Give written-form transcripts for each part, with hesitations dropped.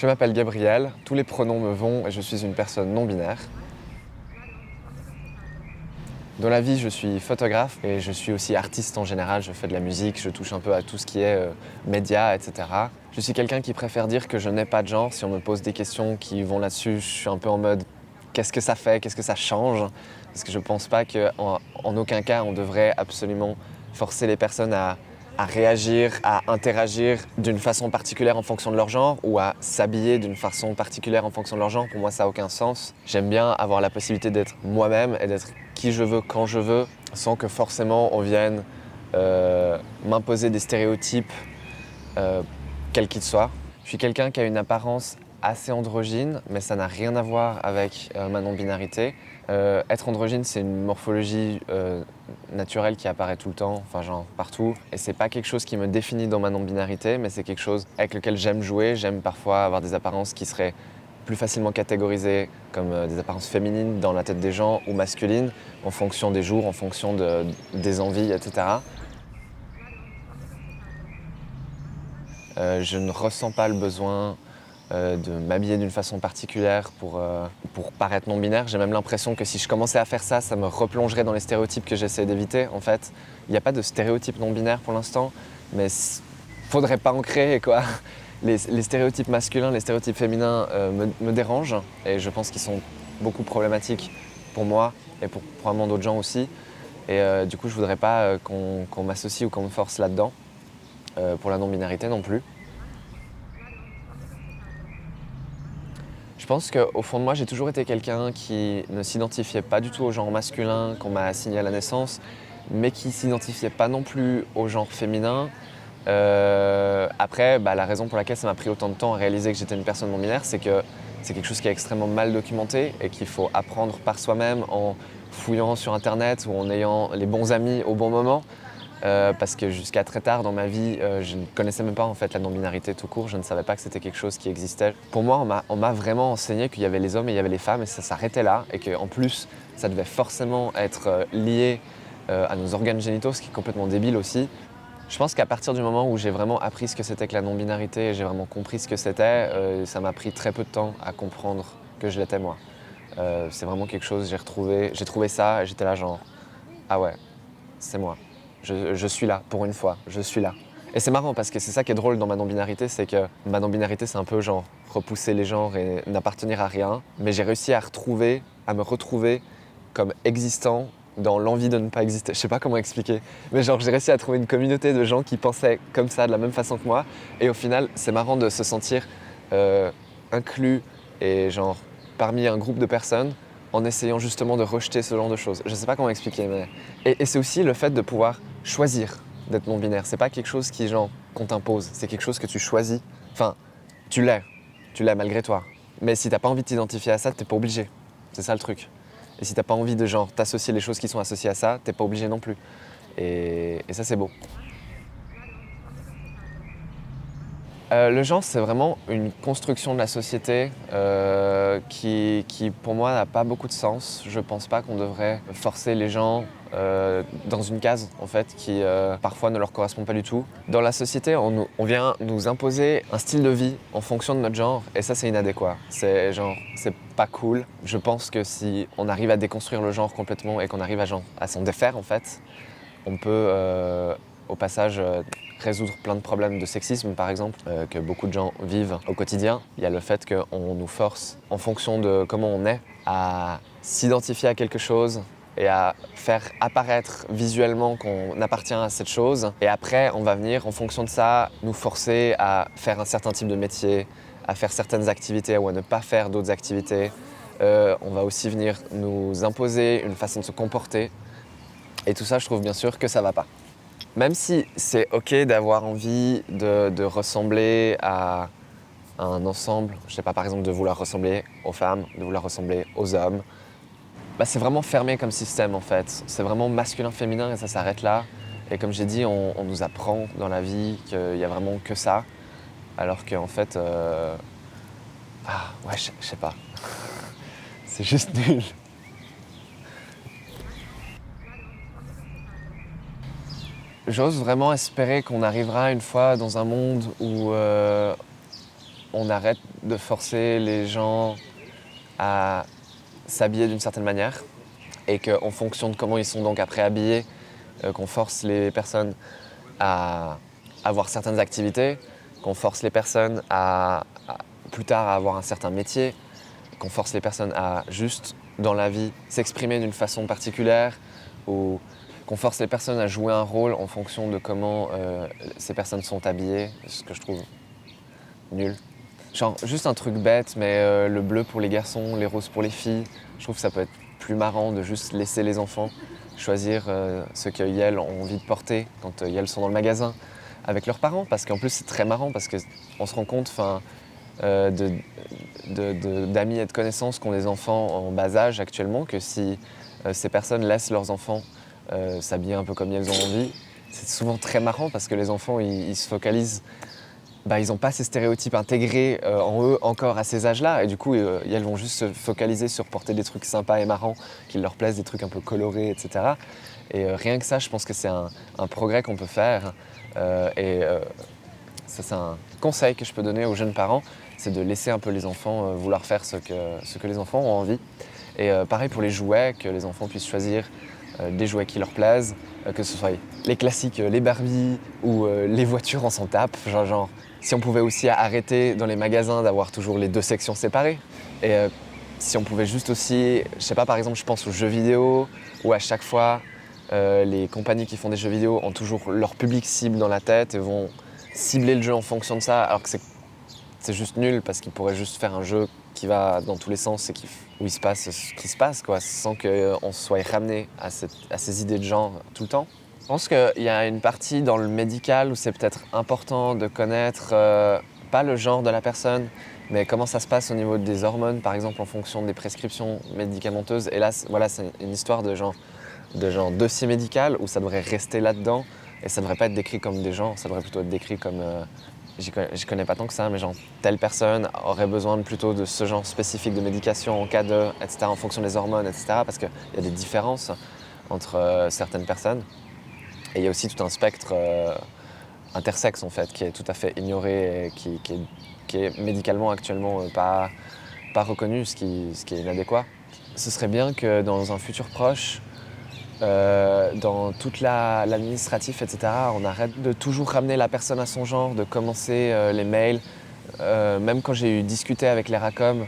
Je m'appelle Gabriel, tous les pronoms me vont et je suis une personne non binaire. Dans la vie, je suis photographe et je suis aussi artiste en général. Je fais de la musique, je touche un peu à tout ce qui est médias, etc. Je suis quelqu'un qui préfère dire que je n'ai pas de genre. Si on me pose des questions qui vont là-dessus, je suis un peu en mode qu'est-ce que ça fait, qu'est-ce que ça change? Parce que je ne pense pas qu'en aucun cas on devrait absolument forcer les personnes à réagir, à interagir d'une façon particulière en fonction de leur genre ou à s'habiller d'une façon particulière en fonction de leur genre. Pour moi, ça n'a aucun sens. J'aime bien avoir la possibilité d'être moi-même et d'être qui je veux, quand je veux, sans que forcément on vienne m'imposer des stéréotypes, quels qu'ils soient. Je suis quelqu'un qui a une apparence assez androgyne, mais ça n'a rien à voir avec ma non-binarité. Être androgyne, c'est une morphologie naturelle qui apparaît tout le temps, enfin genre partout. Et c'est pas quelque chose qui me définit dans ma non-binarité, mais c'est quelque chose avec lequel j'aime jouer. J'aime parfois avoir des apparences qui seraient plus facilement catégorisées comme des apparences féminines dans la tête des gens ou masculines, en fonction des jours, en fonction des envies, etc. Je ne ressens pas le besoin de m'habiller d'une façon particulière pour paraître non-binaire. J'ai même l'impression que si je commençais à faire ça, ça me replongerait dans les stéréotypes que j'essaie d'éviter. En fait, il n'y a pas de stéréotype non-binaire pour l'instant, mais faudrait pas en créer, quoi. Les stéréotypes masculins, les stéréotypes féminins me dérangent et je pense qu'ils sont beaucoup problématiques pour moi et pour probablement d'autres gens aussi. Et du coup, je voudrais pas qu'on m'associe ou qu'on me force là-dedans, pour la non-binarité non plus. Je pense qu'au fond de moi, j'ai toujours été quelqu'un qui ne s'identifiait pas du tout au genre masculin qu'on m'a assigné à la naissance, mais qui s'identifiait pas non plus au genre féminin. Après, la raison pour laquelle ça m'a pris autant de temps à réaliser que j'étais une personne non-binaire, c'est que c'est quelque chose qui est extrêmement mal documenté et qu'il faut apprendre par soi-même en fouillant sur Internet ou en ayant les bons amis au bon moment. Parce que jusqu'à très tard dans ma vie, je ne connaissais même pas en fait la non-binarité tout court, je ne savais pas que c'était quelque chose qui existait. Pour moi, on m'a vraiment enseigné qu'il y avait les hommes et il y avait les femmes et ça s'arrêtait là et qu'en plus, ça devait forcément être lié à nos organes génitaux, ce qui est complètement débile aussi. Je pense qu'à partir du moment où j'ai vraiment appris ce que c'était que la non-binarité et j'ai vraiment compris ce que c'était, ça m'a pris très peu de temps à comprendre que je l'étais moi. C'est vraiment quelque chose, j'ai trouvé ça et j'étais là genre, ah ouais, c'est moi. Je suis là, pour une fois, je suis là. Et c'est marrant parce que c'est ça qui est drôle dans ma non-binarité, c'est que ma non-binarité c'est un peu genre repousser les genres et n'appartenir à rien. Mais j'ai réussi à me retrouver comme existant dans l'envie de ne pas exister. Je sais pas comment expliquer, mais genre j'ai réussi à trouver une communauté de gens qui pensaient comme ça, de la même façon que moi. Et au final, c'est marrant de se sentir inclus et genre parmi un groupe de personnes en essayant justement de rejeter ce genre de choses. Je sais pas comment expliquer, mais... Et c'est aussi le fait de pouvoir choisir d'être non-binaire. C'est pas quelque chose genre, qu'on t'impose, c'est quelque chose que tu choisis. Enfin, tu l'es malgré toi. Mais si t'as pas envie de t'identifier à ça, t'es pas obligé. C'est ça le truc. Et si t'as pas envie de genre t'associer les choses qui sont associées à ça, t'es pas obligé non plus. Et ça c'est beau. Le genre, c'est vraiment une construction de la société qui, pour moi, n'a pas beaucoup de sens. Je pense pas qu'on devrait forcer les gens dans une case, en fait, qui parfois ne leur correspond pas du tout. Dans la société, on vient nous imposer un style de vie en fonction de notre genre, et ça, c'est inadéquat. C'est pas cool. Je pense que si on arrive à déconstruire le genre complètement et qu'on arrive à s'en défaire, en fait, on peut, au passage, résoudre plein de problèmes de sexisme, par exemple, que beaucoup de gens vivent au quotidien. Il y a le fait qu'on nous force, en fonction de comment on est, à s'identifier à quelque chose et à faire apparaître visuellement qu'on appartient à cette chose. Et après, on va venir, en fonction de ça, nous forcer à faire un certain type de métier, à faire certaines activités ou à ne pas faire d'autres activités. On va aussi venir nous imposer une façon de se comporter. Et tout ça, je trouve bien sûr que ça va pas. Même si c'est ok d'avoir envie de ressembler à un ensemble, je sais pas, par exemple de vouloir ressembler aux femmes, de vouloir ressembler aux hommes, c'est vraiment fermé comme système en fait. C'est vraiment masculin-féminin et ça s'arrête là. Et comme j'ai dit, on nous apprend dans la vie qu'il y a vraiment que ça, alors qu'en fait, ah ouais, je sais pas. C'est juste nul. J'ose vraiment espérer qu'on arrivera une fois dans un monde où on arrête de forcer les gens à s'habiller d'une certaine manière et qu'en fonction de comment ils sont donc après habillés, qu'on force les personnes à avoir certaines activités, qu'on force les personnes plus tard à avoir un certain métier, qu'on force les personnes à juste, dans la vie, s'exprimer d'une façon particulière ou qu'on force les personnes à jouer un rôle en fonction de comment ces personnes sont habillées, ce que je trouve nul. Genre juste un truc bête, mais le bleu pour les garçons, les roses pour les filles, je trouve que ça peut être plus marrant de juste laisser les enfants choisir ce qu'elles ont envie de porter quand elles sont dans le magasin avec leurs parents, parce qu'en plus c'est très marrant, parce qu'on se rend compte d'amis et de connaissances qui ont des enfants en bas âge actuellement, que si ces personnes laissent leurs enfants s'habiller un peu comme elles ont envie, c'est souvent très marrant parce que les enfants ils se focalisent, ils n'ont pas ces stéréotypes intégrés en eux encore à ces âges-là, et du coup elles vont juste se focaliser sur porter des trucs sympas et marrants qui leur plaisent, des trucs un peu colorés, etc. Et rien que ça, je pense que c'est un progrès qu'on peut faire. Ça, c'est un conseil que je peux donner aux jeunes parents, c'est de laisser un peu les enfants vouloir faire ce que les enfants ont envie. Et pareil pour les jouets, que les enfants puissent choisir des jouets qui leur plaisent, que ce soit les classiques, les Barbie ou les voitures, on s'en tape. Genre, si on pouvait aussi arrêter dans les magasins d'avoir toujours les deux sections séparées. Et si on pouvait juste aussi, je sais pas, par exemple, je pense aux jeux vidéo, où à chaque fois, les compagnies qui font des jeux vidéo ont toujours leur public cible dans la tête et vont cibler le jeu en fonction de ça, alors que c'est juste nul parce qu'ils pourraient juste faire un jeu qui va dans tous les sens et où il se passe ce qui se passe, quoi, sans qu'on soit ramené à ces idées de genre tout le temps. Je pense qu'il y a une partie dans le médical où c'est peut-être important de connaître pas le genre de la personne, mais comment ça se passe au niveau des hormones, par exemple, en fonction des prescriptions médicamenteuses. Et là, voilà, c'est une histoire de genre dossier médical où ça devrait rester là-dedans et ça devrait pas être décrit comme des genres, ça devrait plutôt être décrit comme j'y connais pas tant que ça, mais genre telle personne aurait besoin plutôt de ce genre spécifique de médication en cas de, etc., en fonction des hormones, etc., parce qu'il y a des différences entre certaines personnes. Et il y a aussi tout un spectre intersexe en fait qui est tout à fait ignoré et qui est médicalement actuellement pas reconnu, ce qui est inadéquat. Ce serait bien que dans un futur proche, dans toute l'administratif, etc., on arrête de toujours ramener la personne à son genre, de commencer les mails. Même quand j'ai discuté avec l'ERACOM,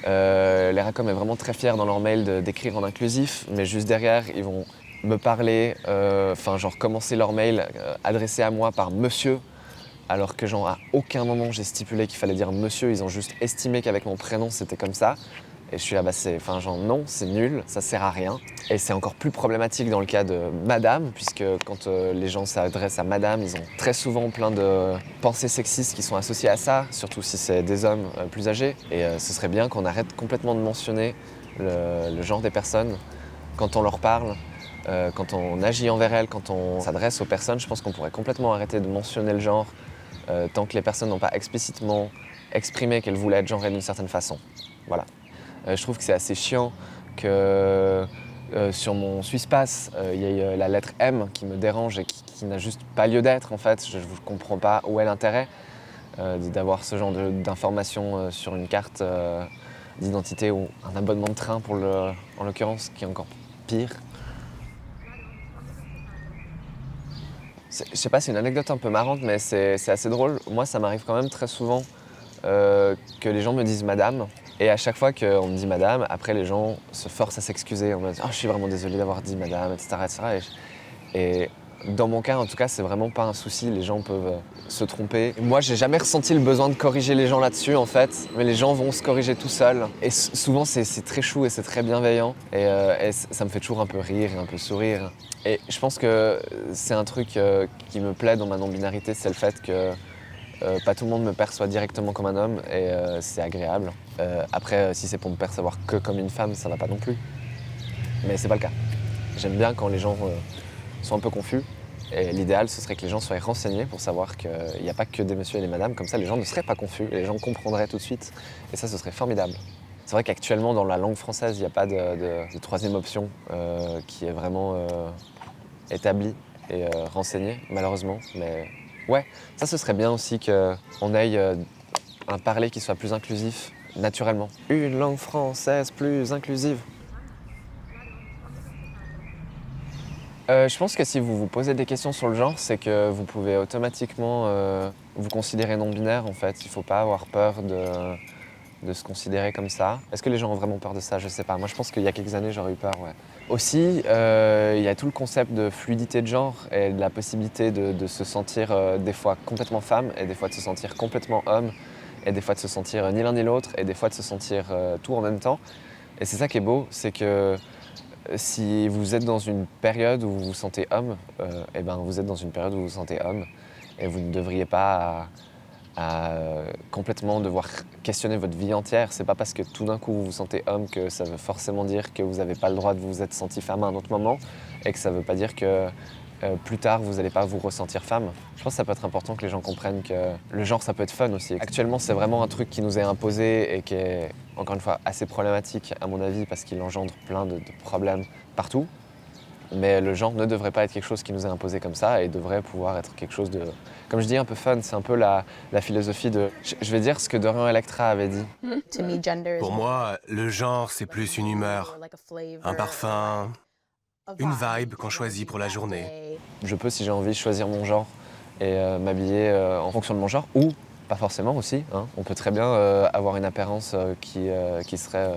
l'ERACOM est vraiment très fier dans leur mail d'écrire en inclusif, mais juste derrière, ils vont me parler, commencer leur mail adressé à moi par monsieur, alors que à aucun moment j'ai stipulé qu'il fallait dire monsieur, ils ont juste estimé qu'avec mon prénom c'était comme ça. Et je suis là, non, c'est nul, ça sert à rien. Et c'est encore plus problématique dans le cas de madame, puisque quand les gens s'adressent à madame, ils ont très souvent plein de pensées sexistes qui sont associées à ça, surtout si c'est des hommes plus âgés. Et ce serait bien qu'on arrête complètement de mentionner le genre des personnes quand on leur parle, quand on agit envers elles, quand on s'adresse aux personnes. Je pense qu'on pourrait complètement arrêter de mentionner le genre tant que les personnes n'ont pas explicitement exprimé qu'elles voulaient être genrées d'une certaine façon. Voilà. Je trouve que c'est assez chiant que sur mon SwissPass, il y ait la lettre M qui me dérange et qui n'a juste pas lieu d'être en fait. Je ne comprends pas où est l'intérêt d'avoir ce genre d'informations sur une carte d'identité ou un abonnement de train en l'occurrence, qui est encore pire. Je sais pas, c'est une anecdote un peu marrante, mais c'est assez drôle. Moi, ça m'arrive quand même très souvent que les gens me disent madame. Et à chaque fois qu'on me dit madame, après les gens se forcent à s'excuser en me disant « Oh, je suis vraiment désolé d'avoir dit madame, etc. etc. » Et dans mon cas, en tout cas, c'est vraiment pas un souci. Les gens peuvent se tromper. Moi, j'ai jamais ressenti le besoin de corriger les gens là-dessus, en fait. Mais les gens vont se corriger tout seuls. Et souvent, c'est très chou et c'est très bienveillant. Et ça me fait toujours un peu rire et un peu sourire. Et je pense que c'est un truc qui me plaît dans ma non-binarité, c'est le fait que pas tout le monde me perçoit directement comme un homme et c'est agréable. Après, si c'est pour me percevoir que comme une femme, ça va pas non plus. Mais c'est pas le cas. J'aime bien quand les gens sont un peu confus. Et l'idéal, ce serait que les gens soient renseignés pour savoir qu'il n'y a pas que des messieurs et des madames. Comme ça, les gens ne seraient pas confus et les gens comprendraient tout de suite. Et ça, ce serait formidable. C'est vrai qu'actuellement, dans la langue française, il n'y a pas de troisième option qui est vraiment établie et renseignée, malheureusement. Mais ouais, ça, ce serait bien aussi qu'on ait un parler qui soit plus inclusif naturellement. Une langue française plus inclusive. Je pense que si vous vous posez des questions sur le genre, c'est que vous pouvez automatiquement vous considérer non-binaire en fait. Il ne faut pas avoir peur de se considérer comme ça. Est-ce que les gens ont vraiment peur de ça? Je sais pas. Moi, je pense qu'il y a quelques années, j'aurais eu peur, ouais. Aussi, il y a tout le concept de fluidité de genre et de la possibilité de se sentir des fois complètement femme et des fois de se sentir complètement homme et des fois de se sentir ni l'un ni l'autre et des fois de se sentir tout en même temps. Et c'est ça qui est beau, c'est que si vous êtes dans une période où vous vous sentez homme, eh ben vous êtes dans une période où vous vous sentez homme et vous ne devriez pas complètement devoir questionner votre vie entière. C'est pas parce que tout d'un coup vous vous sentez homme que ça veut forcément dire que vous n'avez pas le droit de vous être senti femme à un autre moment et que ça veut pas dire que plus tard vous n'allez pas vous ressentir femme. Je pense que ça peut être important que les gens comprennent que le genre ça peut être fun aussi. Actuellement c'est vraiment un truc qui nous est imposé et qui est encore une fois assez problématique à mon avis parce qu'il engendre plein de problèmes partout. Mais le genre ne devrait pas être quelque chose qui nous est imposé comme ça et devrait pouvoir être quelque chose de, comme je dis, un peu fun. C'est un peu la philosophie de... Je vais dire ce que Dorian Electra avait dit. Pour moi, le genre, c'est plus une humeur, un parfum, une vibe qu'on choisit pour la journée. Je peux, si j'ai envie, choisir mon genre et m'habiller en fonction de mon genre ou pas forcément aussi. Hein. On peut très bien avoir une apparence qui serait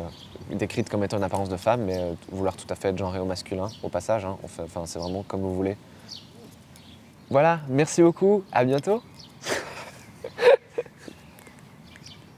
décrite comme étant une apparence de femme, mais vouloir tout à fait être genré au masculin, au passage. Hein. C'est vraiment comme vous voulez. Voilà, merci beaucoup, à bientôt.